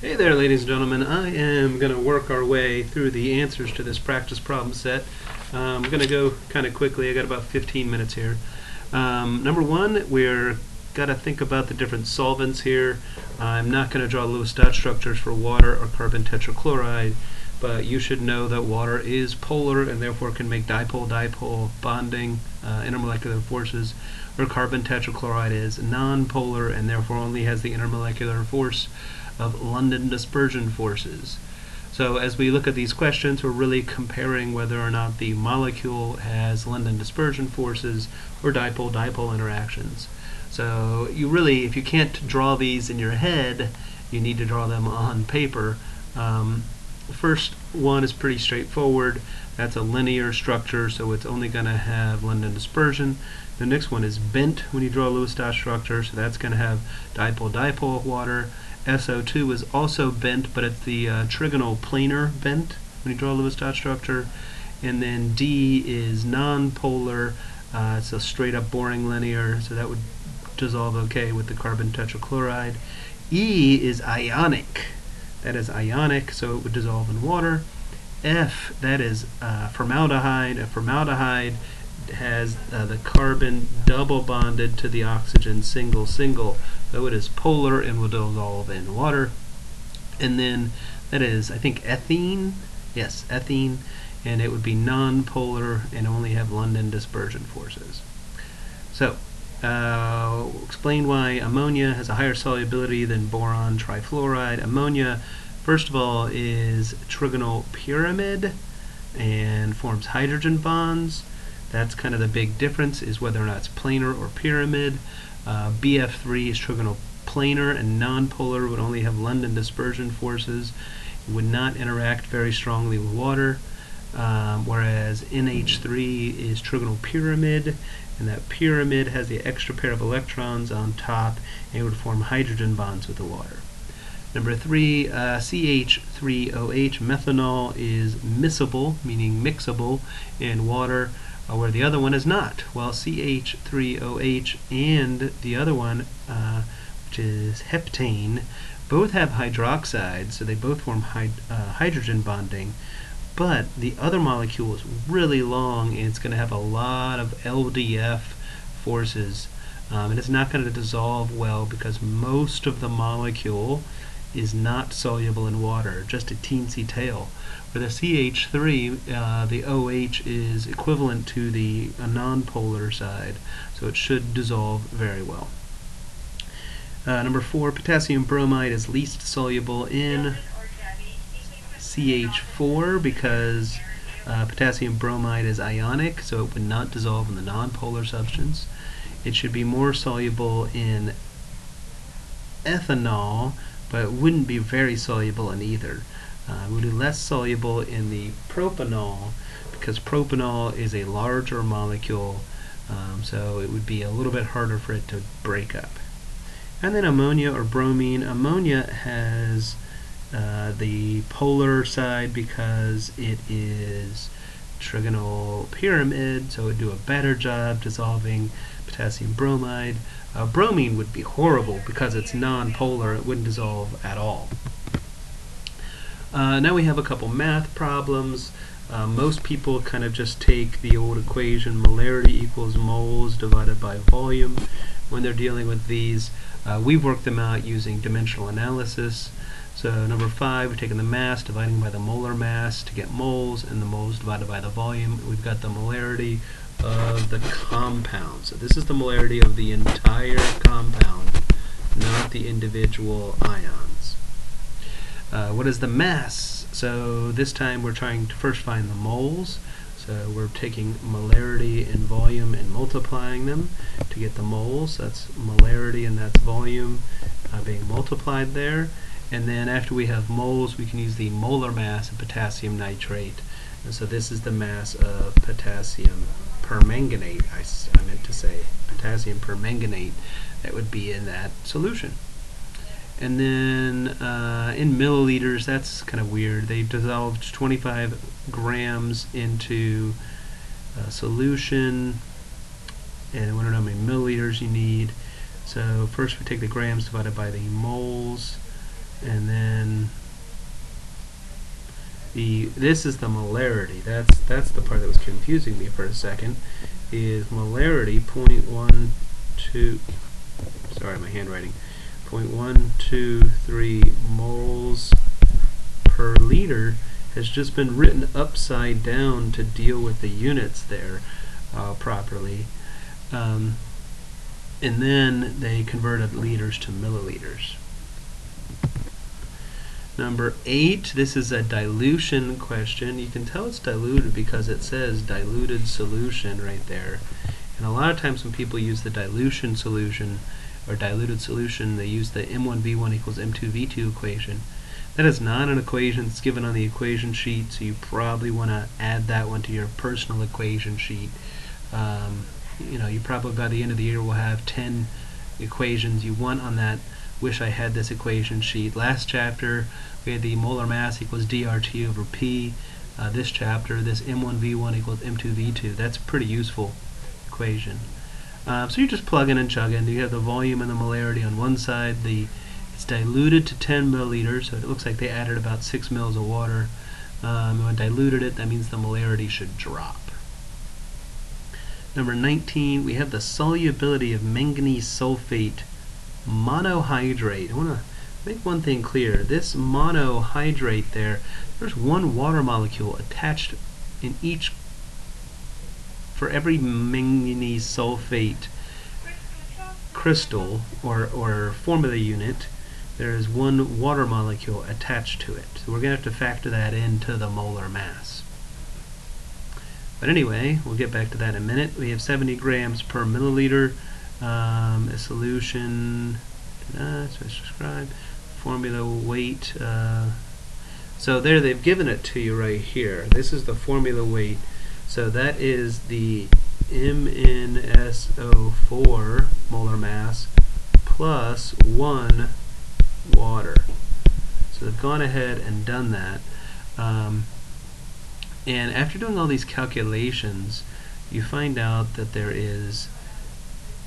Hey there, ladies and gentlemen. I am going to work our way through the answers to this practice problem set. I'm going to go kind of quickly. I got about 15 minutes here. Number one, we're got to think about the different solvents here. I'm not going to draw Lewis-Dot structures for water or carbon tetrachloride, but you should know that water is polar and therefore can make dipole-dipole bonding intermolecular forces, where carbon tetrachloride is non-polar and therefore only has the intermolecular force of London dispersion forces. So as we look at these questions, we're really comparing whether or not the molecule has London dispersion forces or dipole-dipole interactions. So you really, if you can't draw these in your head, you need to draw them on paper. The first one is pretty straightforward. That's a linear structure, so it's only going to have London dispersion. The next one is bent when you draw a Lewis-Dot structure, so that's going to have dipole-dipole water. SO2 is also bent, but it's the trigonal planar bent when you draw a Lewis-Dot structure. And then D is non-polar. It's a straight-up boring linear, so that would dissolve okay with the carbon tetrachloride. E is ionic. That is ionic, so it would dissolve in water. F, that is formaldehyde. A formaldehyde has the carbon double bonded to the oxygen single, so it is polar and will dissolve in water. And then that is, I think, ethene. Yes, ethene, and it would be non-polar and only have London dispersion forces. So explain why ammonia has a higher solubility than boron trifluoride. Ammonia, first of all, is trigonal pyramid and forms hydrogen bonds. That's kind of the big difference, is whether or not it's planar or pyramid. BF3 is trigonal planar and nonpolar, would only have London dispersion forces. It would not interact very strongly with water. Whereas NH3 is trigonal pyramid, and that pyramid has the extra pair of electrons on top, and it would form hydrogen bonds with the water. Number 3, CH3OH, methanol, is miscible, meaning mixable, in water, where the other one is not. Well, CH3OH and the other one, which is heptane, both have hydroxide, so they both form hydrogen bonding. But the other molecule is really long, and it's going to have a lot of LDF forces. And it's not going to dissolve well because most of the molecule is not soluble in water, just a teensy tail. For the CH3, the OH is equivalent to the nonpolar side, so it should dissolve very well. Number 4, potassium bromide is least soluble in CH4 because potassium bromide is ionic, so it would not dissolve in the nonpolar substance. It should be more soluble in ethanol, but it wouldn't be very soluble in either. It would be less soluble in the propanol because propanol is a larger molecule, so it would be a little bit harder for it to break up. And then ammonia or bromine. Ammonia has the polar side because it is trigonal pyramid, so it would do a better job dissolving potassium bromide. Bromine would be horrible because it's non-polar. It wouldn't dissolve at all. Now we have a couple math problems. Most people kind of just take the old equation, molarity equals moles divided by volume. When they're dealing with these, we've worked them out using dimensional analysis. So number 5, we're taking the mass, dividing by the molar mass to get moles, and the moles divided by the volume. We've got the molarity of the compound. So this is the molarity of the entire compound, not the individual ions. What is the mass? So this time we're trying to first find the moles. So we're taking molarity and volume and multiplying them to get the moles. That's molarity and that's volume being multiplied there. And then after we have moles, we can use the molar mass of potassium nitrate. And so this is the mass of potassium permanganate. I meant to say potassium permanganate that would be in that solution. And then in milliliters, that's kind of weird. They've dissolved 25 grams into a solution, and we don't know how many milliliters you need. So first we take the grams divided by the moles. And then this is the molarity. That's the part that was confusing me for a second. Is molarity 0.12, sorry, my handwriting, 0.123 moles per liter has just been written upside down to deal with the units there properly. And then they converted liters to milliliters. Number 8, this is a dilution question. You can tell it's diluted because it says diluted solution right there. And a lot of times when people use the dilution solution or diluted solution, they use the M1V1 equals M2V2 equation. That is not an equation that's given on the equation sheet, so you probably want to add that one to your personal equation sheet. You know, you probably by the end of the year will have 10 equations you want on that wish I had this equation sheet. Last chapter we had the molar mass equals dRT over P. This chapter, this M1V1 equals M2V2. That's a pretty useful equation. So you're just plugging and chugging. You have the volume and the molarity on one side. It's diluted to 10 milliliters, so it looks like they added about 6 mils of water. When diluted it, that means the molarity should drop. Number 19, we have the solubility of manganese sulfate monohydrate. I want to make one thing clear. This monohydrate there's one water molecule attached in each, for every manganese sulfate crystal or formula unit, there is one water molecule attached to it. So we're going to have to factor that into the molar mass. But anyway, we'll get back to that in a minute. We have 70 grams per milliliter. A solution, so describe formula weight. So there they've given it to you right here. This is the formula weight. So that is the MnSO4 molar mass plus 1 water. So they've gone ahead and done that. And after doing all these calculations, you find out that there is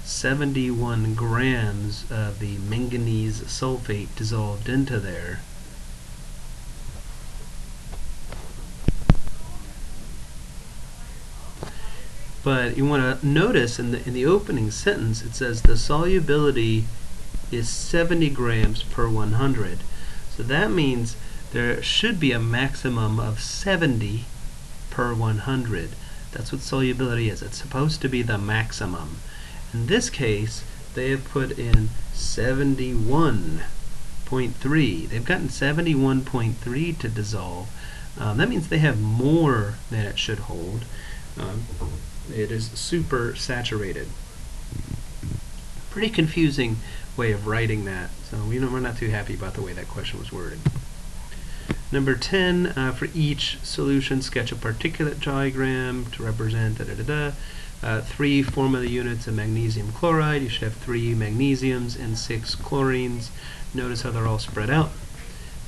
71 grams of the manganese sulfate dissolved into there. But you want to notice in the opening sentence it says the solubility is 70 grams per 100. So that means there should be a maximum of 70 per 100. That's what solubility is. It's supposed to be the maximum. In this case, they have put in 71.3. They've gotten 71.3 to dissolve. That means they have more than it should hold. It is super saturated. Pretty confusing way of writing that. So we're not too happy about the way that question was worded. Number 10, for each solution, sketch a particulate diagram to represent 3 formula units of magnesium chloride. You should have 3 magnesiums and 6 chlorines. Notice how they're all spread out.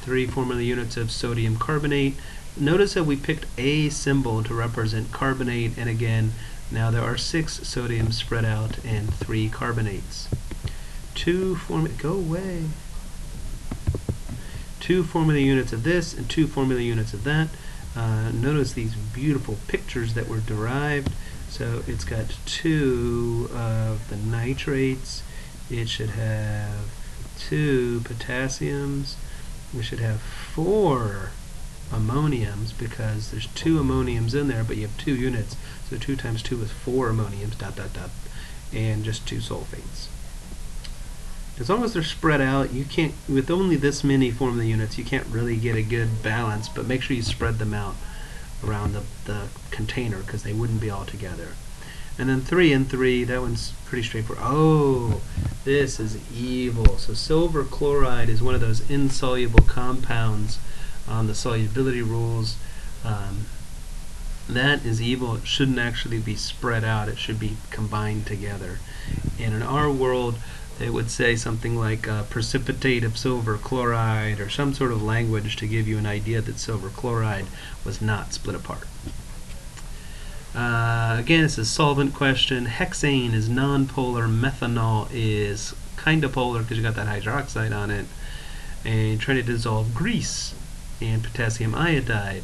3 formula units of sodium carbonate. Notice that we picked a symbol to represent carbonate, and again, now there are 6 sodiums spread out and 3 carbonates. 2 formula units of this and 2 formula units of that. Notice these beautiful pictures that were derived. So it's got 2 of the nitrates. It should have 2 potassiums. We should have 4 ammoniums because there's 2 ammoniums in there, but you have 2 units. So 2 times 2 is 4 ammoniums, and just 2 sulfates. As long as they're spread out, you can't, with only this many formula units, you can't really get a good balance, but make sure you spread them out around the container because they wouldn't be all together. And then 3 and 3, that one's pretty straightforward. Oh, this is evil. So silver chloride is one of those insoluble compounds on the solubility rules. That is evil. It shouldn't actually be spread out. It should be combined together. And in our world, they would say something like precipitate of silver chloride or some sort of language to give you an idea that silver chloride was not split apart. Again, it's a solvent question. Hexane is nonpolar. Methanol is kind of polar because you got that hydroxide on it. and trying to dissolve grease and potassium iodide.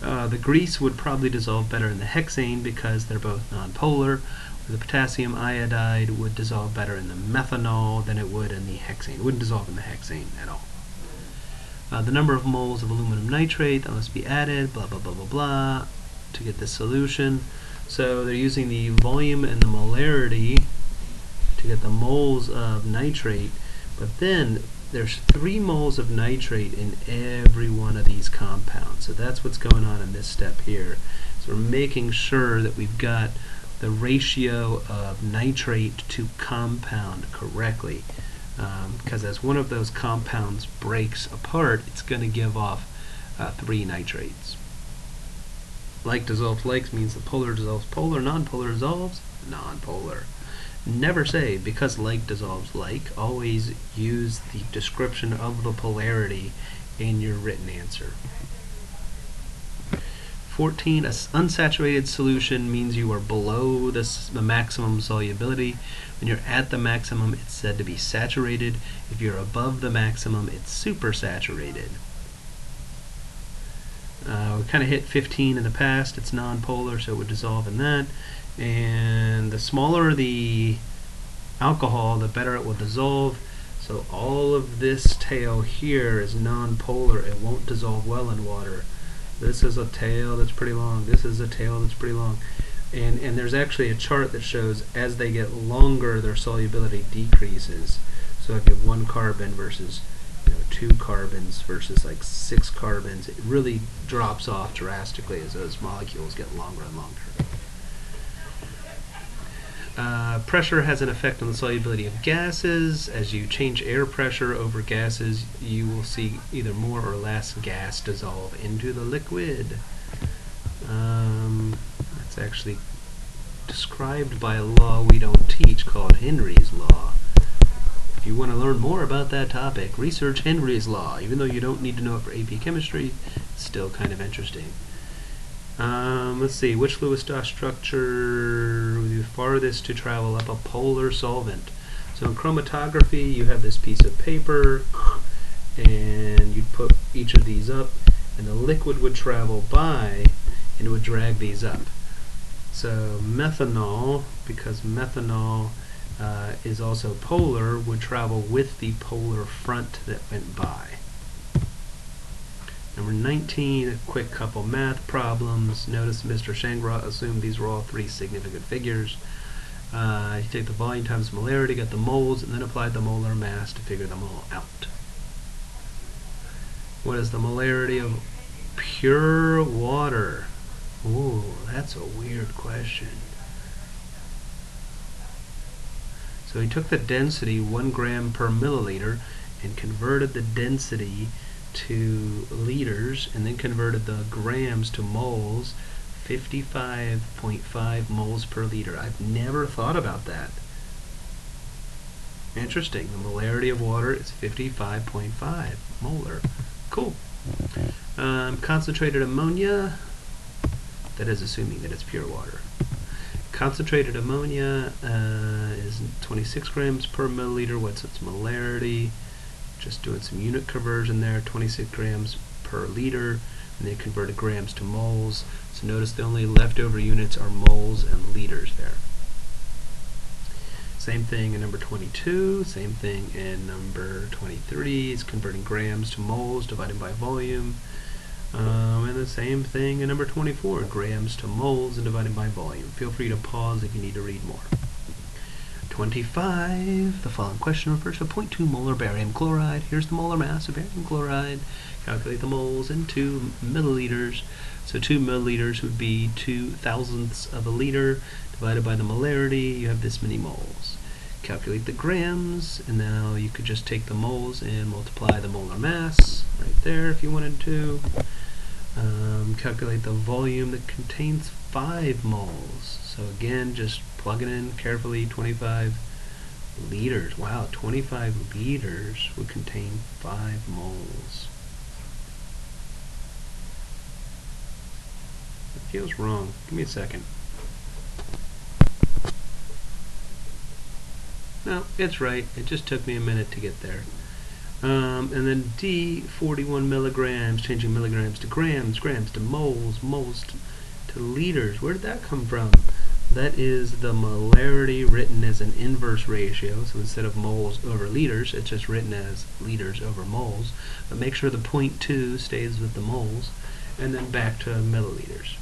The grease would probably dissolve better in the hexane because they're both nonpolar. The potassium iodide would dissolve better in the methanol than it would in the hexane. It wouldn't dissolve in the hexane at all. The number of moles of aluminum nitrate that must be added, blah, blah, blah, blah, blah, to get this solution. So they're using the volume and the molarity to get the moles of nitrate, but then there's 3 moles of nitrate in every one of these compounds. So that's what's going on in this step here. So we're making sure that we've got the ratio of nitrate to compound correctly, because as one of those compounds breaks apart, it's going to give off 3 nitrates. Like dissolves like means the polar dissolves polar, nonpolar dissolves nonpolar. Never say because like dissolves like. Always use the description of the polarity in your written answer. 14, an unsaturated solution means you are below the maximum solubility. When you're at the maximum, it's said to be saturated. If you're above the maximum, it's supersaturated. We kind of hit 15 in the past. It's nonpolar, so it would dissolve in that. And the smaller the alcohol, the better it will dissolve. So all of this tail here is nonpolar. It won't dissolve well in water. This is a tail that's pretty long. This is a tail that's pretty long. And there's actually a chart that shows as they get longer, their solubility decreases. So if you have 1 carbon versus 2 carbons versus like 6 carbons, it really drops off drastically as those molecules get longer and longer. Pressure has an effect on the solubility of gases. As you change air pressure over gases, you will see either more or less gas dissolve into the liquid. That's actually described by a law we don't teach called Henry's Law. If you want to learn more about that topic, research Henry's Law. Even though you don't need to know it for AP Chemistry, it's still kind of interesting. Let's see, which Lewis-Dawes structure would be the farthest to travel up a polar solvent? So in chromatography, you have this piece of paper, and you'd put each of these up, and the liquid would travel by, and it would drag these up. So methanol, because methanol is also polar, would travel with the polar front that went by. Number 19, a quick couple math problems. Notice Mr. Shangra assumed these were all 3 significant figures. You take the volume times molarity, got the moles, and then applied the molar mass to figure them all out. What is the molarity of pure water? Ooh, that's a weird question. So he took the density 1 gram per milliliter and converted the density to liters, and then converted the grams to moles, 55.5 moles per liter. I've never thought about that. Interesting. The molarity of water is 55.5 molar. Cool. Concentrated ammonia, that is assuming that it's pure water. Concentrated ammonia is 26 grams per milliliter. What's its molarity? Just doing some unit conversion there, 26 grams per liter, and they converted grams to moles. So notice the only leftover units are moles and liters there. Same thing in number 22, same thing in number 23, it's converting grams to moles divided by volume. And the same thing in number 24, grams to moles and divided by volume. Feel free to pause if you need to read more. 25, the following question refers to 0.2 molar barium chloride. Here's the molar mass of barium chloride. Calculate the moles in 2 milliliters. So 2 milliliters would be 2 thousandths of a liter. Divided by the molarity, you have this many moles. Calculate the grams, and now you could just take the moles and multiply the molar mass right there if you wanted to. Calculate the volume that contains 5 moles. So again, just plug it in carefully, 25 liters. Wow, 25 liters would contain 5 moles. It feels wrong. Give me a second. No, it's right. It just took me a minute to get there. And then D, 41 milligrams, changing milligrams to grams, grams to moles, moles to liters. Where did that come from? That is the molarity written as an inverse ratio. So instead of moles over liters, it's just written as liters over moles. But make sure the 0.2 stays with the moles, and then back to milliliters.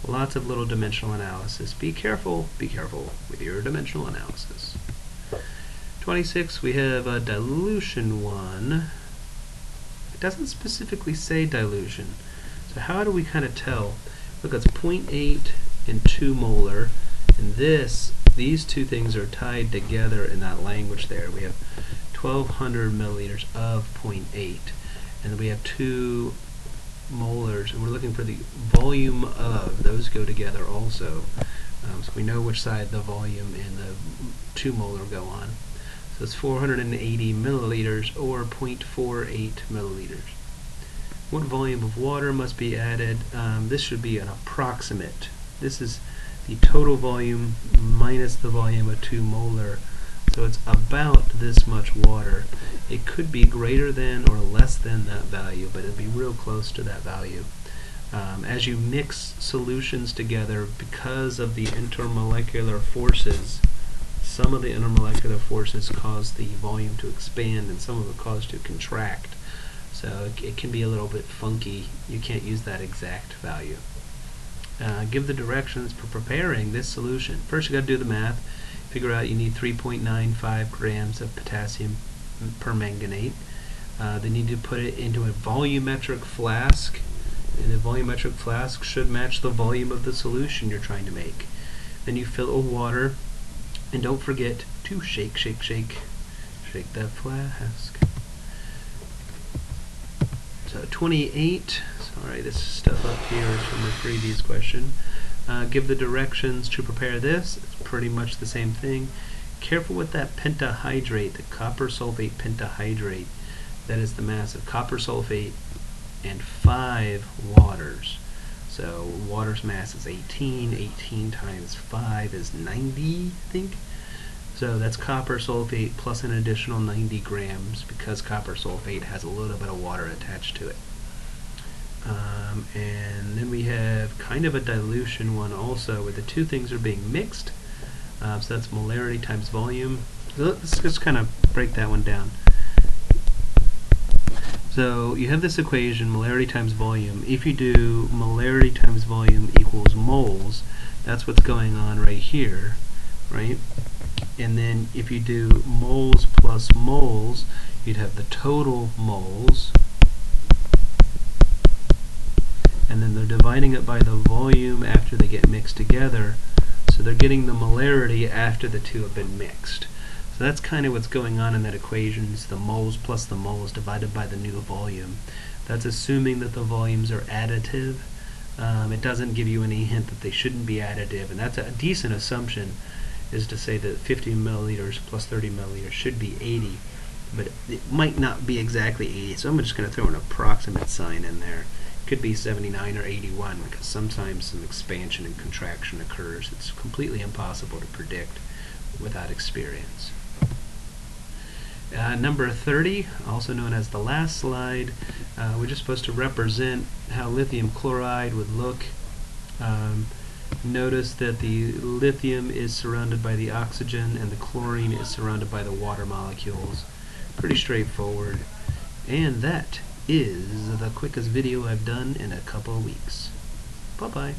Lots of little dimensional analysis. Be careful with your dimensional analysis. 26, we have a dilution one. It doesn't specifically say dilution. So how do we kind of tell? Look, it's 0.8 and 2 molar, and these two things are tied together in that language there. We have 1200 milliliters of 0.8, and then we have 2 molars, and we're looking for the volume of. Those go together also, so we know which side the volume and the 2 molar go on. So it's 480 milliliters or 0.48 milliliters. What volume of water must be added? This should be an approximate. This is the total volume minus the volume of 2 molar. So it's about this much water. It could be greater than or less than that value, but it'll be real close to that value. As you mix solutions together, because of the intermolecular forces, some of the intermolecular forces cause the volume to expand and some of it cause to contract. So it can be a little bit funky. You can't use that exact value. Give the directions for preparing this solution. First you got to do the math. Figure out you need 3.95 grams of potassium permanganate. Then you need to put it into a volumetric flask, and the volumetric flask should match the volume of the solution you're trying to make. Then you fill it with water, and don't forget to shake, shake, shake. Shake that flask. So 28, sorry, this stuff up here is from the previous question. Give the directions to prepare this. It's pretty much the same thing. Careful with that pentahydrate, the copper sulfate pentahydrate. That is the mass of copper sulfate and 5 waters. So water's mass is 18. 18 times 5 is 90, I think. So that's copper sulfate plus an additional 90 grams because copper sulfate has a little bit of water attached to it. And then we have kind of a dilution one also, where the two things are being mixed. So that's molarity times volume. So let's just kind of break that one down. So you have this equation, molarity times volume. If you do molarity times volume equals moles, that's what's going on right here, right? And then if you do moles plus moles, you'd have the total moles, and then they're dividing it by the volume after they get mixed together, so they're getting the molarity after the two have been mixed. So that's kind of what's going on in that equation. It's the moles plus the moles divided by the new volume. That's assuming that the volumes are additive. It doesn't give you any hint that they shouldn't be additive, and that's a decent assumption, is to say that 50 milliliters plus 30 milliliters should be 80, but it might not be exactly 80, so I'm just going to throw an approximate sign in there. It could be 79 or 81, because sometimes some expansion and contraction occurs. It's completely impossible to predict without experience. Number 30, also known as the last slide, we're just supposed to represent how lithium chloride would look. Notice that the lithium is surrounded by the oxygen and the chlorine is surrounded by the water molecules. Pretty straightforward. And that is the quickest video I've done in a couple of weeks. Bye-bye.